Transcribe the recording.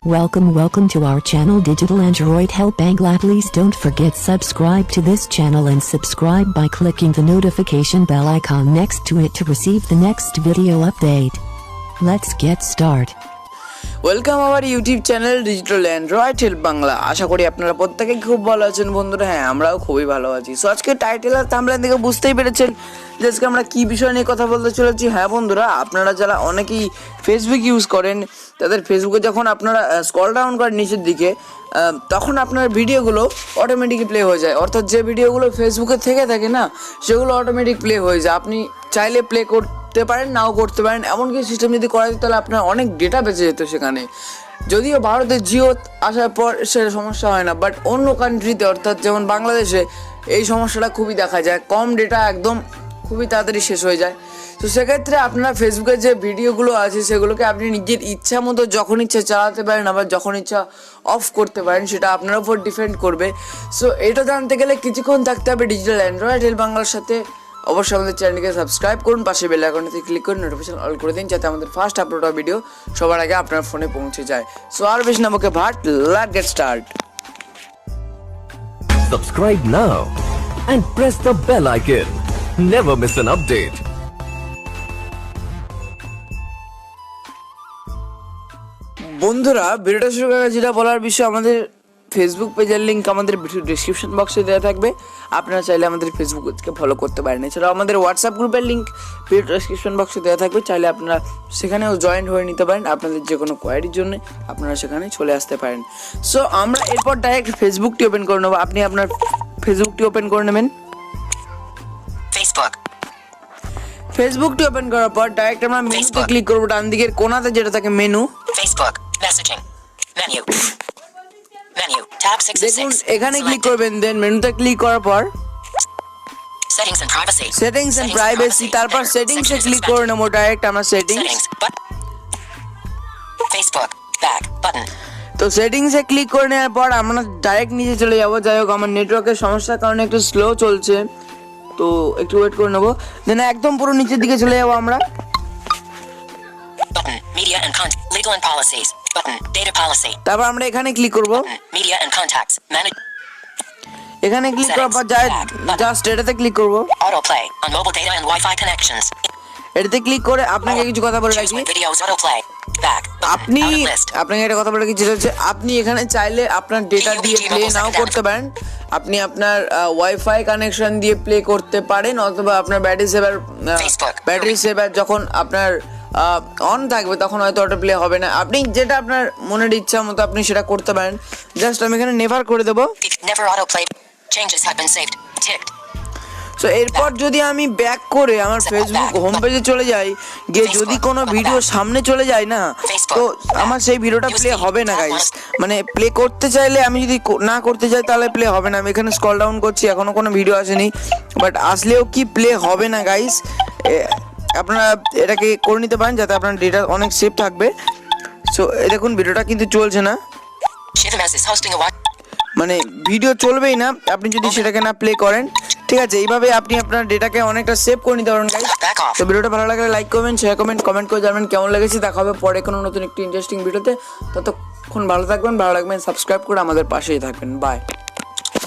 Welcome to our channel Digital Android Help Bangla. Please don't forget subscribe to this channel and subscribe by clicking the notification bell icon next to it to receive the next video update. Let's get start. Welcome our YouTube channel digital Android help Bangla. আশা করি আপনারা প্রত্যেকে খুব ভালো আছেন বন্ধুরা। হ্যাঁ, আমরাও খুবই ভালো আছি। সো আজকে টাইটেল আর থাম্বনেল থেকে বুঝতেই পেরেছেন যে আজকে আমরা কী বিষয় নিয়ে কথা বলতে চলেছি। হ্যাঁ বন্ধুরা, আপনারা যারা অনেকেই ফেসবুক ইউজ করেন, তাদের ফেসবুকে যখন আপনারা স্ক্রল ডাউন করেন নিচের দিকে, তখন আপনার ভিডিওগুলো অটোমেটিক প্লে হয়ে যায়। অর্থাৎ যে ভিডিওগুলো ফেসবুকে থেকে থাকে না, সেগুলো অটোমেটিক প্লে হয়ে যায়। আপনি চাইলে প্লে করতে পারেন, নাও করতে পারেন। এমনকি সিস্টেম যদি করা যেত তাহলে আপনার অনেক ডেটা বেঁচে যেত সেখানে। যদিও ভারতে জিও আসার পর সে সমস্যা হয় না, বাট অন্য কান্ট্রিতে অর্থাৎ যেমন বাংলাদেশে এই সমস্যাটা খুবই দেখা যায়। কম ডেটা একদম খুবই তাড়াতাড়ি শেষ হয়ে যায়। তো সেক্ষেত্রে আপনারা ফেসবুকের যে ভিডিওগুলো আছে সেগুলোকে আপনি নিজের ইচ্ছা মতো যখন ইচ্ছা চালাতে পারেন, আবার যখন ইচ্ছা অফ করতে পারেন। সেটা আপনার উপর ডিপেন্ড করবে। সো এটা জানতে গেলে কিছুক্ষণ থাকতে হবে ডিজিটাল অ্যান্ড্রয়েড হেল্প বাংলার সাথে। অবশ্যই আমাদের চ্যানেলকে সাবস্ক্রাইব করুন, পাশে বেল আইকনটিতে ক্লিক করে নোটিফিকেশন অল করে দিন, যাতে আমাদের ফার্স্ট আপলোড হওয়া ভিডিও সবার আগে আপনার ফোনে পৌঁছে যায়। সো আর বেশি না বকে ভাট, let's get start. Subscribe now and press the bell icon. Never miss an update. বন্ধুরা, ভিডিওটা শুরু করার যেটা বলার বিষয়, আমাদের ফেসবুক পেজের লিঙ্ক আমাদের ভিডিও ডিসক্রিপশন বক্সে দেওয়া থাকবে। আপনারা চাইলে আমাদের ফেসবুককে ফলো করতে পারেন। এছাড়াও আমাদের হোয়াটসঅ্যাপ গ্রুপের লিঙ্ক ভিডিও ডিসক্রিপশন বক্সে দেওয়া থাকবে। চাইলে আপনারা সেখানেও জয়েন হয়ে নিতে পারেন। আপনাদের যে কোনো কোয়ারির জন্য আপনারা সেখানে চলে আসতে পারেন। সো আমরা এরপর ডাইরেক্ট ফেসবুকটি ওপেন করে নেবো। আপনি আপনার ফেসবুকটি ওপেন করে নেবেন। ফেসবুকটি ওপেন করার পর ডাইরেক্ট আমরা মেনুতে ক্লিক করবো। ডান দিকের কোণাতে যেটা থাকে menu, Facebook Messaging Menu Menu Tab 6 দেখুন এখানে ক্লিক করবেন। দেন মেনুতে ক্লিক করার পর Settings and Privacy settings and privacy, তারপর সেটিংসে ক্লিক করে নেবো। ডাইরেক্ট আমরা সেটিংস, Facebook Back Button। তো সেটিংসে ক্লিক করে নেওয়ার পর আমরা ডাইরেক্ট নিচে চলে যাবো। যাই হোক, আমার নেটওয়ার্কের সমস্যার কারণে একটু স্লো চলছে, তো একটু ওয়েট করে নেবো। দেন একদম পুরো নিচের দিকে চলে যাবো আমরা। Button Media and Content Legal and Policies Button Data Policy। তারপর আমরা এখানে ক্লিক করবো। Media and Contacts Manage। এখানে ক্লিক করার পর জাস্ট এটাতে ক্লিক করবো। Autoplay on mobile data and Wi-Fi connections। এটাতে ক্লিক করে আপনাকে কিছু কথা বলে রাখি। Videos autoplay back আপনাকে একটা কথা বলে রাখি, যেটা হচ্ছে আপনি এখানে চাইলে আপনার ডেটা দিয়ে প্লে নাও করতে পারেন। আপনি আপনার ওয়াইফাই কানেকশন দিয়ে প্লে করতে পারেন, অথবা আপনার ব্যাটারি সেভার যখন আপনার অন থাকবে তখন হয়তো অটো প্লে হবে না। আপনি যেটা আপনার মনের ইচ্ছা মতো আপনি সেটা করতে পারেন। জাস্ট আমি এখানে নেভার করে দেবো। Never autoplay changes have been saved ticked। So এরপর যদি আমি ব্যাক করে আমার ফেসবুক হোম পেজে চলে যাই, গিয়ে যদি কোনো ভিডিও সামনে চলে যায় না, তো আমার সেই ভিডিওটা প্লে হবে না গাইস। মানে প্লে করতে চাইলে আমি যদি না করতে চাই তাহলে প্লে হবে না। আমি এখানে স্ক্রল ডাউন করছি, এখনো কোনো ভিডিও আসেনি, বাট আসলেও কি প্লে হবে না গাইস। আপনারা এটাকে করে নিতে পারেন যাতে আপনার ডেটা অনেক সেফ থাকবে। সো দেখুন ভিডিওটা কিন্তু চলছে না, মানে ভিডিও চলবেই না আপনি যদি সেটাকে না প্লে করেন। ঠিক আছে, এইভাবে আপনি আপনার ডেটাকে অনেকটা সেভ করে নিতে পারেন গাইস। তো ভিডিওটা ভালো লাগলে লাইক করবেন, শেয়ার করবেন, কমেন্ট করে জানাবেন কেমন লেগেছে। দেখা হবে পরে কোনো নতুন একটি ইন্টারেস্টিং ভিডিওতে। ততক্ষণ ভালো থাকবেন, ভালো লাগবেন, সাবস্ক্রাইব করে আমাদের পাশেই থাকবেন। বাই।